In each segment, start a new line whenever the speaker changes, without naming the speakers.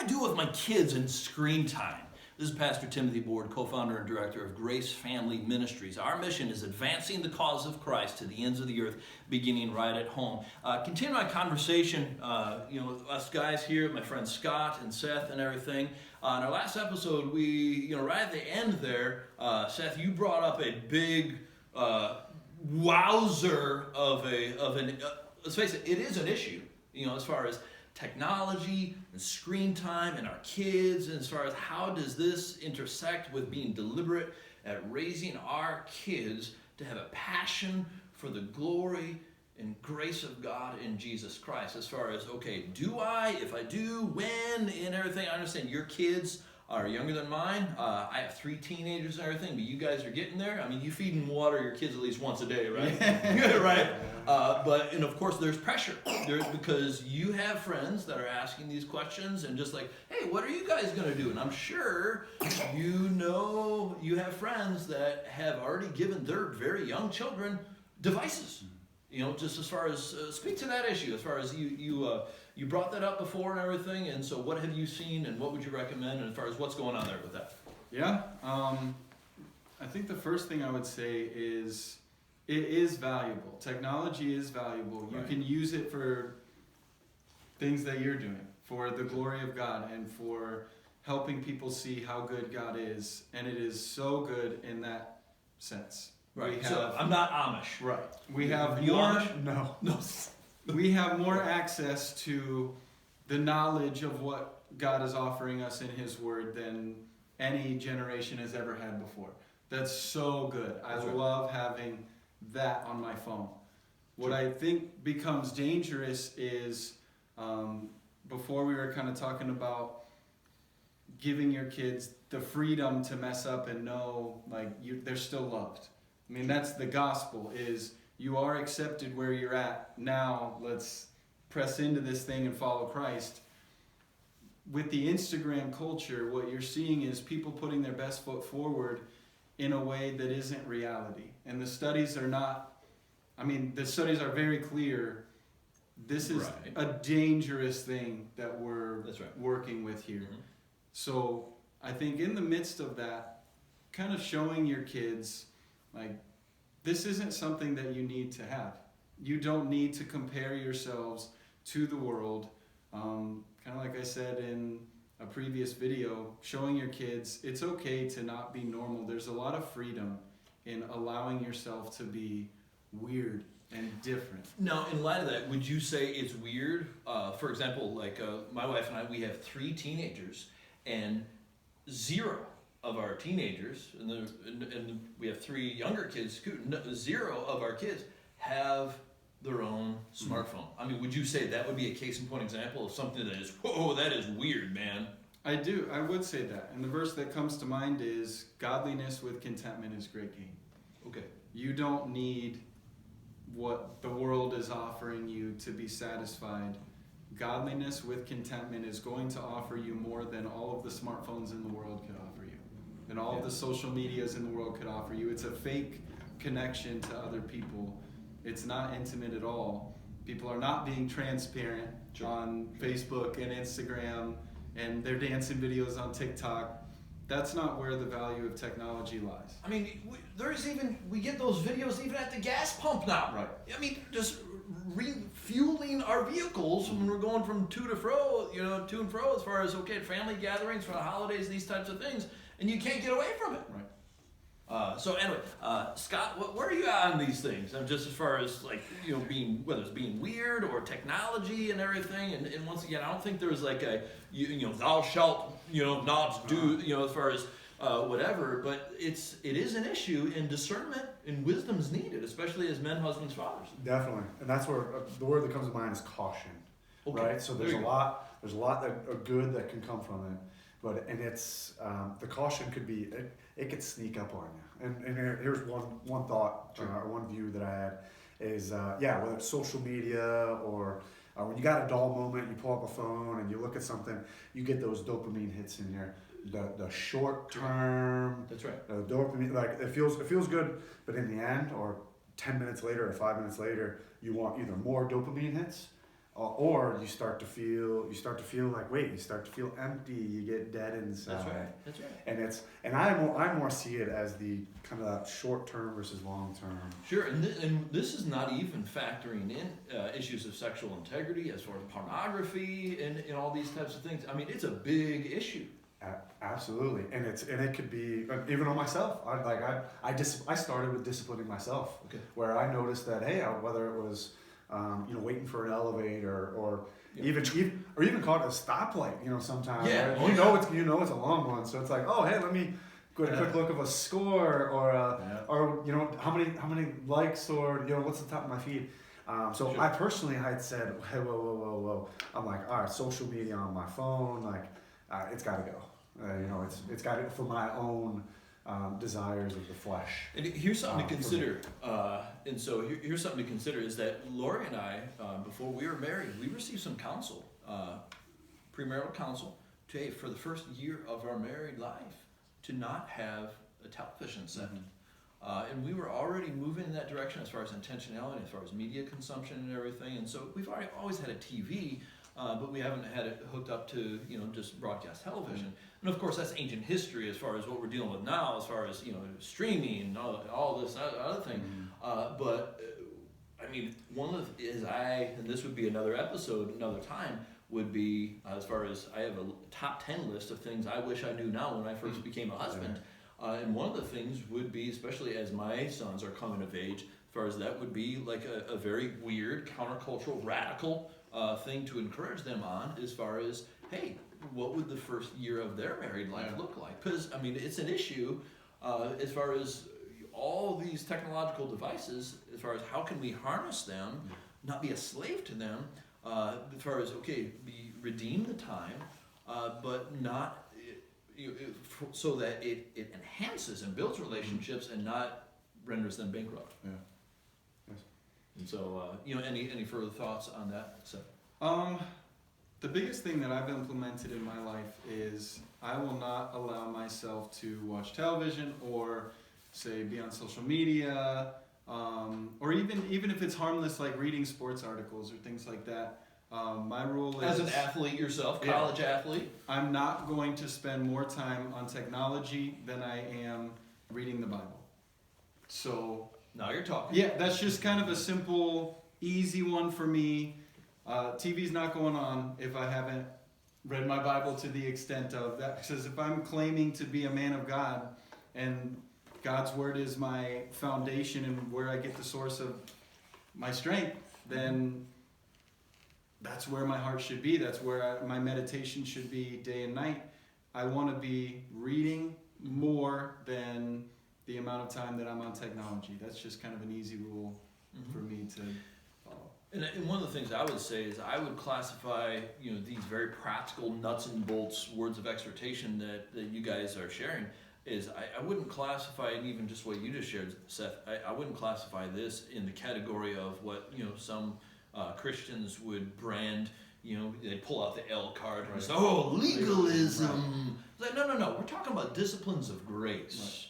I do with my kids and screen time? This is Pastor Timothy Board, co-founder and director of Grace Family Ministries. Our mission is advancing the cause of Christ to the ends of the earth, beginning right at home. Continue my conversation, us guys here, my friends Scott and Seth and everything. In our last episode, we, right at the end there, Seth, you brought up a big wowzer of an. Let's face it, it is an issue. As far as technology and screen time and our kids, and as far as how does this intersect with being deliberate at raising our kids to have a passion for the glory and grace of God in Jesus Christ. As far as, okay, do I, if I do, when, and everything. I understand your kids are younger than mine. I have 3 teenagers and everything, but you guys are getting there. I mean, you feed and water your kids at least once a day, right? Right? And of course, there's pressure. Because you have friends that are asking these questions and just like, hey, what are you guys going to do? And I'm sure you have friends that have already given their very young children devices. Just as far as, speak to that issue, as far as you brought that up before and everything, and so what have you seen and what would you recommend, and as far as what's going on there with that?
Yeah, I think the first thing I would say is it is valuable. Technology is valuable. You can use it for things that you're doing, for the glory of God, and for helping people see how good God is, and it is so good in that sense.
Right. So I'm not Amish.
Right. We have
you
more.
Amish?
No. We have more access to the knowledge of what God is offering us in His Word than any generation has ever had before. That's so good. I love having that on my phone. What I think becomes dangerous is, before we were kind of talking about giving your kids the freedom to mess up and know they're still loved. I mean, that's the gospel, is you are accepted where you're at. Now let's press into this thing and follow Christ. With the Instagram culture, what you're seeing is people putting their best foot forward in a way that isn't reality. And the studies are the studies are very clear. This is a dangerous thing that we're working with here. Mm-hmm. So I think in the midst of that, kind of showing your kids, this isn't something that you need to have. You don't need to compare yourselves to the world. Kind of like I said in a previous video, showing your kids it's okay to not be normal. There's a lot of freedom in allowing yourself to be weird and different.
Now, in light of that, would you say it's weird? For example, my wife and I, we have 3 teenagers, and 0 of our teenagers, and we have 3 younger kids, 0 of our kids have their own smartphone. I mean, would you say that would be a case in point example of something that is, whoa, that is weird, man?
I would say that. And the verse that comes to mind is, godliness with contentment is great gain.
Okay.
You don't need what the world is offering you to be satisfied. Godliness with contentment is going to offer you more than all of the smartphones in the world could offer you, and all of the social medias in the world could offer you. It's a fake connection to other people. It's not intimate at all. People are not being transparent on Facebook and Instagram, and they're dancing videos on TikTok. That's not where the value of technology lies.
I mean, we get those videos even at the gas pump now.
Right.
I mean, just refueling our vehicles when we're going from to and fro, as far as, family gatherings for the holidays, these types of things, and you can't get away from it.
Right.
So anyway, Scott, where are you at on these things? Just as far as whether it's being weird or technology and everything. And once again, I don't think there's thou shalt not do as far as whatever. But it is an issue, and discernment and wisdom is needed, especially as men, husbands, fathers.
Definitely, and that's where the word that comes to mind is caution. Okay. Right. So there's a lot that good that can come from it. But it's the caution could be it could sneak up on you. And here's one thought or one view that I had is whether it's social media or when you got a dull moment, you pull up a phone and you look at something, you get those dopamine hits in there. The short term.
That's right.
Dopamine, it feels good, but in the end, or 10 minutes later or 5 minutes later, you want either more dopamine hits or you start to feel like you start to feel empty. You get dead inside.
That's right.
And I more see it as the kind of that short term versus long term.
Sure, and this is not even factoring in issues of sexual integrity as far as pornography and all these types of things. I mean, it's a big issue.
Absolutely, and it could be even on myself. I started with disciplining myself,
okay,
where I noticed that whether it was waiting for an elevator or even caught at a stoplight, sometimes right? You know it's a long one, so it's like, oh hey, let me go a quick look of a score or how many likes or what's the top of my feed. So sure. I personally had said, hey, whoa. I'm like, all right, social media on my phone, like it's got to go. It's got it for my own desires of the flesh.
And here's something to consider. Here's something to consider is that Lori and I, before we were married, we received some counsel, premarital counsel, for the first year of our married life, to not have a television set. Mm-hmm. And we were already moving in that direction as far as intentionality, as far as media consumption and everything. And so we've always had a TV, but we haven't had it hooked up to just broadcast television. Mm-hmm. And of course, that's ancient history as far as what we're dealing with now, as far as streaming and all this other thing. Mm-hmm. But I mean, one of the and this would be another episode, another time, would be as far as I have a top 10 list of things I wish I knew now when I first became a husband. And one of the things would be, especially as my sons are coming of age, as far as that would be like a very weird, countercultural, radical thing to encourage them on, as far as, hey, what would the first year of their married life look like? Because, I mean, it's an issue as far as all these technological devices, as far as how can we harness them, not be a slave to them, as far as, redeem the time, but not, so that it enhances and builds relationships and not renders them bankrupt.
Yeah. Yes.
And so, any further thoughts on that? So.
The biggest thing that I've implemented in my life is I will not allow myself to watch television or say be on social media, or even if it's harmless, like reading sports articles or things like that. My rule is,
as an athlete yourself, college athlete,
I'm not going to spend more time on technology than I am reading the Bible. So
now you're talking.
Yeah, that's just kind of a simple, easy one for me. TV's not going on if I haven't read my Bible to the extent of that. Because if I'm claiming to be a man of God and God's word is my foundation and where I get the source of my strength, then that's where my heart should be. That's where my meditation should be day and night. I want to be reading more than the amount of time that I'm on technology. That's just kind of an easy rule for me to follow.
And one of the things I would say is I would classify, these very practical nuts and bolts words of exhortation that you guys are sharing is I wouldn't classify, and even just what you just shared, Seth, I wouldn't classify this in the category of what, some Christians would brand, they'd pull out the L card and say, legalism. Right. It's like, no, we're talking about disciplines of grace. Right.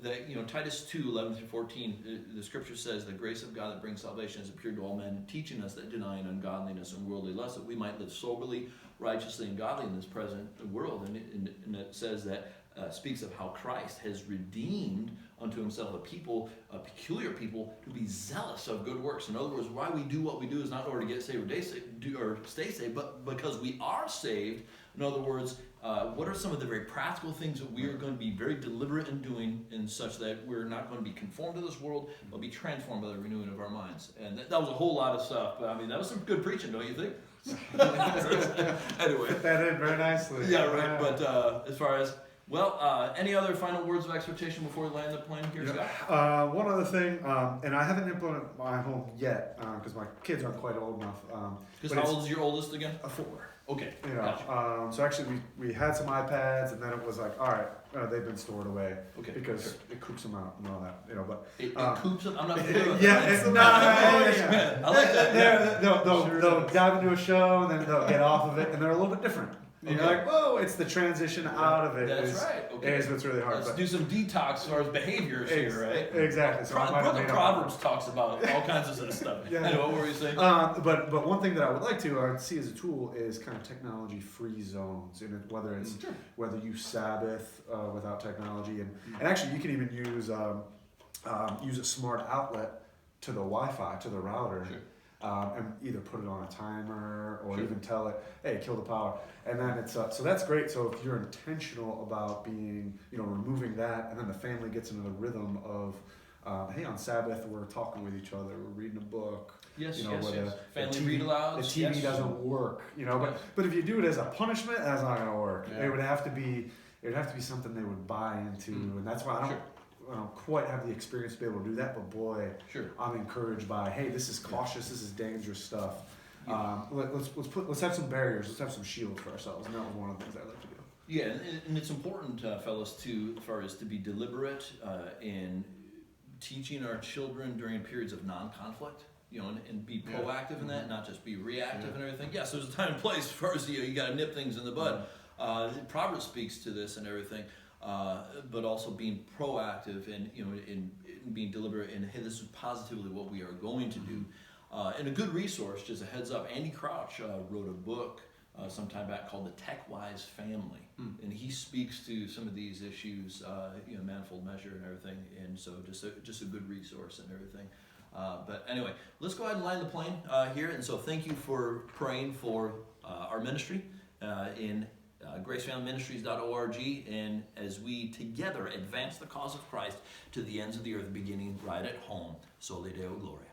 That, Titus 2:11-14, the scripture says, the grace of God that brings salvation has appeared to all men, teaching us that denying ungodliness and worldly lust, that we might live soberly, righteously, and godly in this present world. And it says that, speaks of how Christ has redeemed unto himself a peculiar people to be zealous of good works. In other words, why we do what we do is not in order to get saved or stay saved, but because we are saved. In other words, what are some of the very practical things that we are going to be very deliberate in doing, in such that we're not going to be conformed to this world, but be transformed by the renewing of our minds? And that was a whole lot of stuff, but I mean, that was some good preaching, don't you think? Anyway.
Fit that in very nicely.
Yeah, right. But as far as, any other final words of exhortation before we land the plane here, Scott?
One other thing, and I haven't implemented my home yet, because my kids aren't quite old enough.
Because how old is your oldest again?
4.
Okay. Gotcha.
So actually, we had some iPads, and then it was like, all right, they've been stored away because it coops them out and all that, but
it coops them. I'm not familiar with
yeah,
that.
it's not.
I like that. Yeah.
They'll dive into a show, and then they'll get off of it, and they're a little bit different. And you're like, whoa, it's the transition out of it.
That's right. Okay.
Is what's really hard.
Let's do some detox as far as behaviors here, right?
Exactly. So
The book of Proverbs talks about all kinds of stuff.
Yeah.
Anyway, what were you saying?
But one thing that I would like to see as a tool is kind of technology-free zones, and whether it's whether you Sabbath without technology, and actually you can even use a smart outlet to the Wi-Fi, to the router.
Sure.
And either put it on a timer or even tell it, hey, kill the power. And then it's, so that's great. So if you're intentional about being, removing that, and then the family gets into the rhythm of, hey, on Sabbath, we're talking with each other, we're reading a book.
Yes,
where
family
TV,
read alouds.
The TV doesn't work, but if you do it as a punishment, that's not going to work.
Yeah.
It would have to be something they would buy into, and that's why I don't quite have the experience to be able to do that, but boy, I'm encouraged by, hey, this is cautious, this is dangerous stuff. Let's have some barriers, let's have some shields for ourselves, and that was one of the things I like to do.
Yeah, and it's important, fellas, as far as to be deliberate in teaching our children during periods of non-conflict. And be proactive in that, not just be reactive and everything. Yes, there's a time and place as far as you got to nip things in the bud. Proverbs speaks to this and everything. But also being proactive and in being deliberate and hey, this is positively what we are going to do. And a good resource, just a heads up, Andy Crouch wrote a book some time back called The Tech-Wise Family, and he speaks to some of these issues, manifold measure and everything. And so just a good resource and everything. But anyway, let's go ahead and land the plane here. And so thank you for praying for our ministry in gracefamilyministries.org, and as we together advance the cause of Christ to the ends of the earth, beginning right at home. Soli Deo Gloria.